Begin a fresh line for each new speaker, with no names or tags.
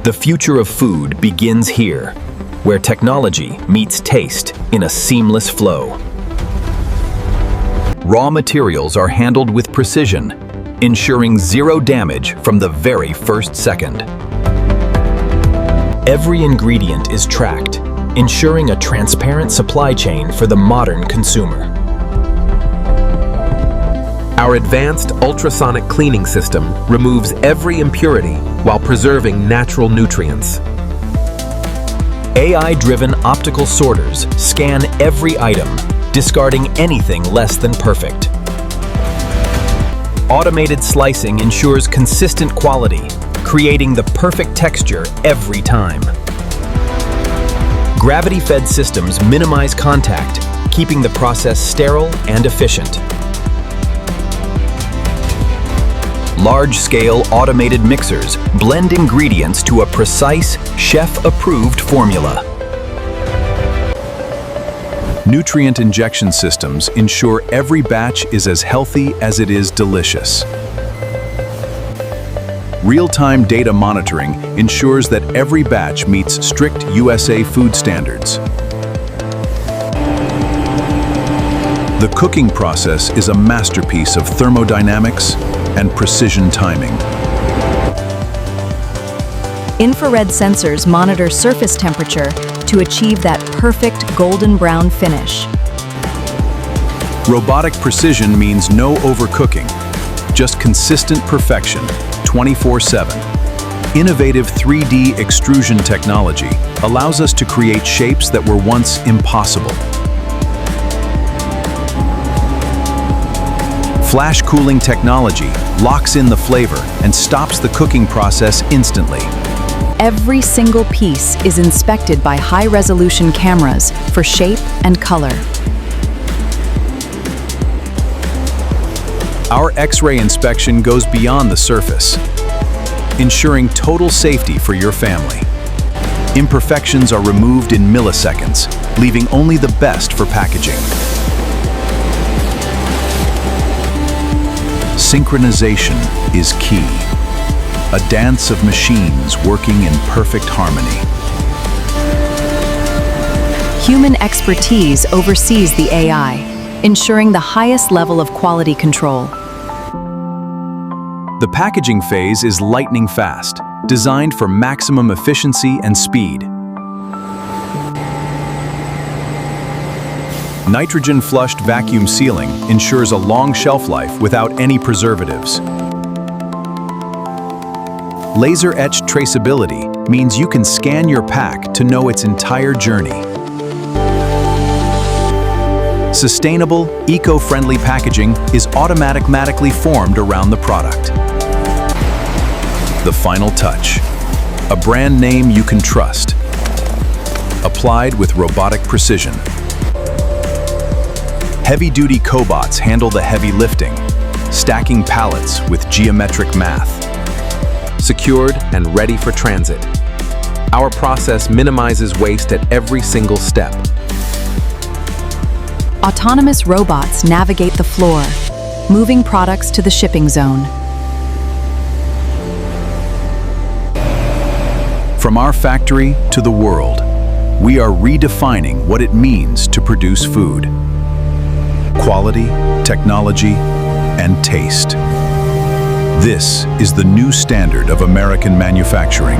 The future of food begins here, where technology meets taste in a seamless flow. Raw materials are handled with precision, ensuring zero damage from the very first second. Every ingredient is tracked, ensuring a transparent supply chain for the modern consumer.
Our advanced ultrasonic cleaning system removes every impurity while preserving natural nutrients.
AI-driven optical sorters scan every item, discarding anything less than perfect. Automated slicing ensures consistent quality, creating the perfect texture every time. Gravity-fed systems minimize contact, keeping the process sterile and efficient. Large-scale automated mixers blend ingredients to a precise, chef-approved formula.
Nutrient injection systems ensure every batch is as healthy as it is delicious. Real-time data monitoring ensures that every batch meets strict USA food standards. The cooking process is a masterpiece of thermodynamics and precision timing.
Infrared sensors monitor surface temperature to achieve that perfect golden brown finish.
Robotic precision means no overcooking, just consistent perfection, 24/7. Innovative 3D extrusion technology allows us to create shapes that were once impossible. Flash cooling technology locks in the flavor and stops the cooking process instantly.
Every single piece is inspected by high-resolution cameras for shape and color.
Our X-ray inspection goes beyond the surface, ensuring total safety for your family. Imperfections are removed in milliseconds, leaving only the best for packaging. Synchronization is key. A dance of machines working in perfect harmony.
Human expertise oversees the AI, ensuring the highest level of quality control.
The packaging phase is lightning fast, designed for maximum efficiency and speed. Nitrogen-flushed vacuum sealing ensures a long shelf life without any preservatives. Laser-etched traceability means you can scan your pack to know its entire journey. Sustainable, eco-friendly packaging is automatically formed around the product. The final touch. A brand name you can trust. Applied with robotic precision. Heavy-duty cobots handle the heavy lifting, stacking pallets with geometric math.
Secured and ready for transit. Our process minimizes waste at every single step.
Autonomous robots navigate the floor, moving products to the shipping zone.
From our factory to the world, we are redefining what it means to produce food. Quality, technology, and taste. This is the new standard of American manufacturing.